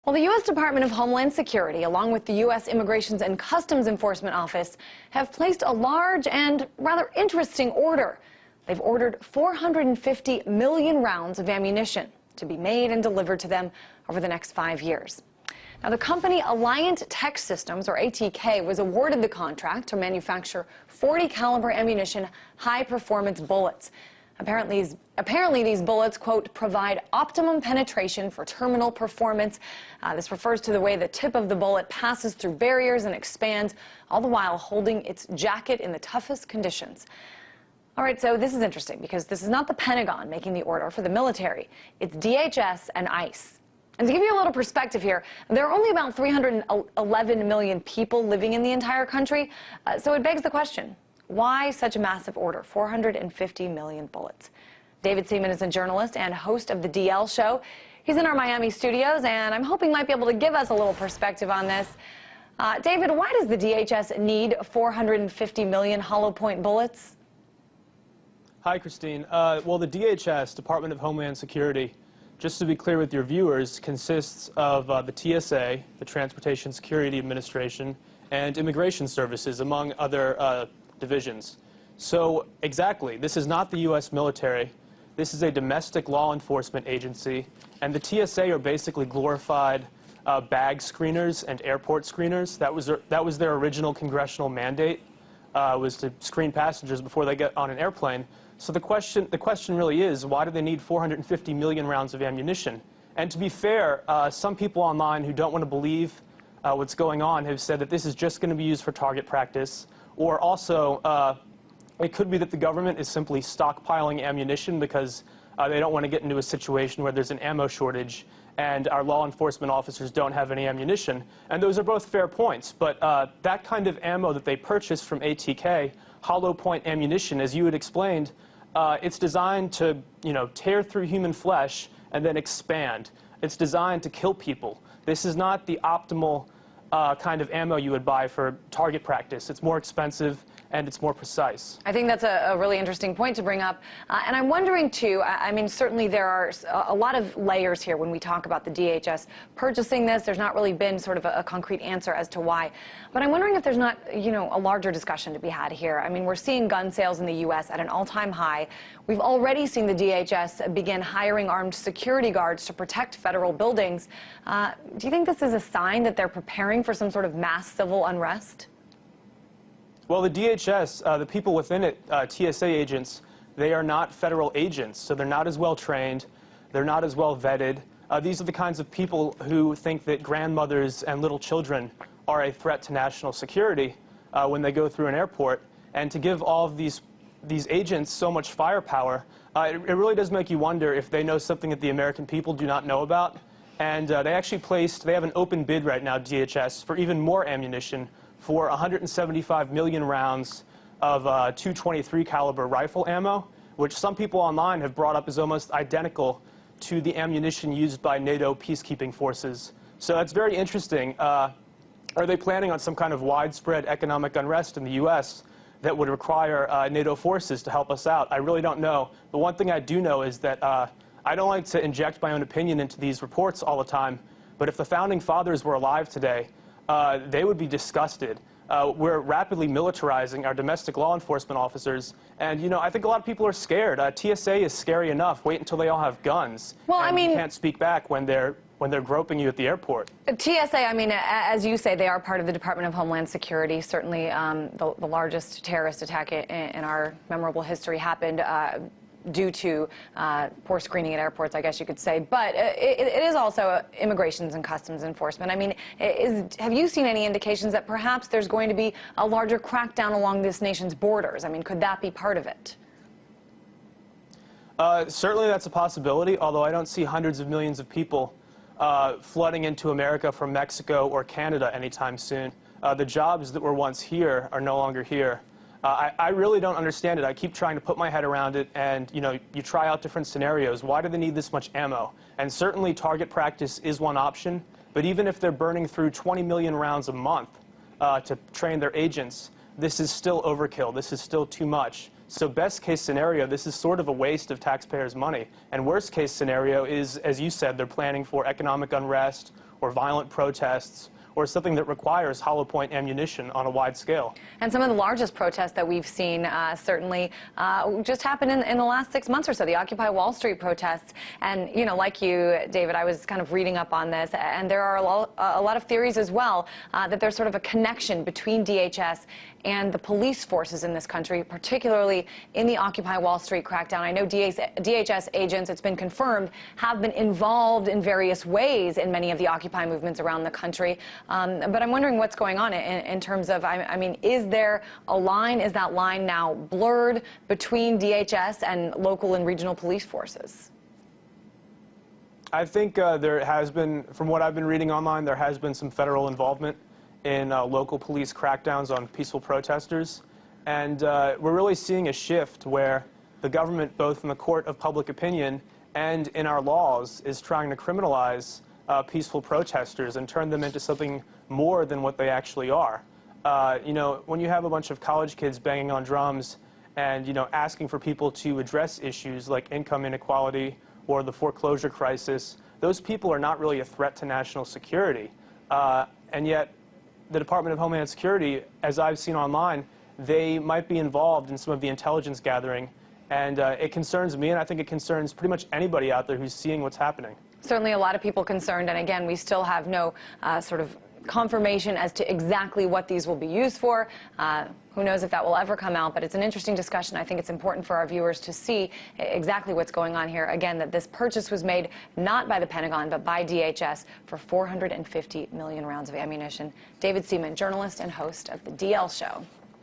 Well, the U.S. Department of Homeland Security, along with the U.S. Immigration and Customs Enforcement Office, have placed a large and rather interesting order. They've ordered 450 million rounds of ammunition to be made and delivered to them over the next 5 years. Now, the company Alliant Tech Systems, or ATK, was awarded the contract to manufacture 40 caliber ammunition high-performance bullets. Apparently, these bullets, quote, provide optimum penetration for terminal performance. This refers to the way the tip of the bullet passes through barriers and expands, all the while holding its jacket in the toughest conditions. All right, so this is interesting because this is not the Pentagon making the order for the military. It's DHS and ICE. And to give you a little perspective here, there are only about 311 million people living in the entire country, so it begs the question, why such a massive order, 450 million bullets? David Seaman is a journalist and host of the DL Show. He's in our Miami studios, and I'm hoping he might be able to give us a little perspective on this. David, why does the DHS need 450 million hollow point bullets? Hi, Christine. Well, the DHS, Department of Homeland Security, just to be clear with your viewers, consists of the TSA, the Transportation Security Administration, and Immigration Services, among other divisions. So, exactly, this is not the U.S. military. This is a domestic law enforcement agency, and the TSA are basically glorified bag screeners and airport screeners. That was their original congressional mandate, was to screen passengers before they get on an airplane. So the question really is, why do they need 450 million rounds of ammunition? And to be fair, some people online who don't want to believe what's going on have said that this is just going to be used for target practice, or also it could be that the government is simply stockpiling ammunition because they don't want to get into a situation where there's an ammo shortage and our law enforcement officers don't have any ammunition. And those are both fair points, but that kind of ammo that they purchased from ATK, hollow point ammunition, as you had explained, it's designed to, tear through human flesh and then expand. It's designed to kill people. This is not the optimal kind of ammo you would buy for target practice. It's more expensive and it's more precise. I think that's a really interesting point to bring up. And I'm wondering, too, I mean, certainly there are a lot of layers here when we talk about the DHS purchasing this. There's not really been sort of a concrete answer as to why. But I'm wondering if there's not, a larger discussion to be had here. I mean, we're seeing gun sales in the U.S. at an all-time high. We've already seen the DHS begin hiring armed security guards to protect federal buildings. Do you think this is a sign that they're preparing for some sort of mass civil unrest? Well, the DHS, the people within it, TSA agents, they are not federal agents, so they're not as well trained, they're not as well vetted. These are the kinds of people who think that grandmothers and little children are a threat to national security when they go through an airport. And to give all of these agents so much firepower, it really does make you wonder if they know something that the American people do not know about. And they have an open bid right now, DHS, for even more ammunition, for 175 million rounds of .223 caliber rifle ammo, which some people online have brought up as almost identical to the ammunition used by NATO peacekeeping forces. So that's very interesting. Are they planning on some kind of widespread economic unrest in the U.S. that would require NATO forces to help us out? I really don't know. The one thing I do know is that I don't like to inject my own opinion into these reports all the time, but if the Founding Fathers were alive today, they would be disgusted. We're rapidly militarizing our domestic law enforcement officers, and I think a lot of people are scared. TSA is scary enough. Wait until they all have guns. Well, and you can't speak back when they're groping you at the airport. TSA, I mean, as you say, they are part of the Department of Homeland Security. Certainly, the largest terrorist attack in our memorable history happened due to poor screening at airports, I guess you could say. But it is also Immigration and Customs Enforcement. I mean, have you seen any indications that perhaps there's going to be a larger crackdown along this nation's borders? I mean, could that be part of it? Certainly that's a possibility, although I don't see hundreds of millions of people flooding into America from Mexico or Canada anytime soon. The jobs that were once here are no longer here. I really don't understand it. I keep trying to put my head around it, and you try out different scenarios. Why do they need this much ammo? And certainly target practice is one option, but even if they're burning through 20 million rounds a month to train their agents, this is still overkill. This is still too much. So best case scenario, this is sort of a waste of taxpayers' money. And worst case scenario is, as you said, they're planning for economic unrest or violent protests or something that requires hollow point ammunition on a wide scale. And some of the largest protests that we've seen certainly just happened in the last 6 months or so, the Occupy Wall Street protests. And, you know, like you, David, I was kind of reading up on this, and there are a lot of theories as well that there's sort of a connection between DHS and the police forces in this country, particularly in the Occupy Wall Street crackdown. I know DHS agents, it's been confirmed, have been involved in various ways in many of the Occupy movements around the country. But I'm wondering what's going on in terms of, I mean, is there a line, is that line now blurred between DHS and local and regional police forces? I think there has been, from what I've been reading online, there has been some federal involvement in local police crackdowns on peaceful protesters. And we're really seeing a shift where the government, both in the court of public opinion and in our laws, is trying to criminalize peaceful protesters and turn them into something more than what they actually are. You know, when you have a bunch of college kids banging on drums and, you know, asking for people to address issues like income inequality or the foreclosure crisis, those people are not really a threat to national security. And yet, the Department of Homeland Security, as I've seen online, they might be involved in some of the intelligence gathering. And it concerns me, and I think it concerns pretty much anybody out there who's seeing what's happening. Certainly a lot of people concerned, and again, we still have no sort of confirmation as to exactly what these will be used for. Who knows if that will ever come out, but it's an interesting discussion. I think it's important for our viewers to see exactly what's going on here. Again, that this purchase was made not by the Pentagon, but by DHS for 450 million rounds of ammunition. David Seaman, journalist and host of The DL Show.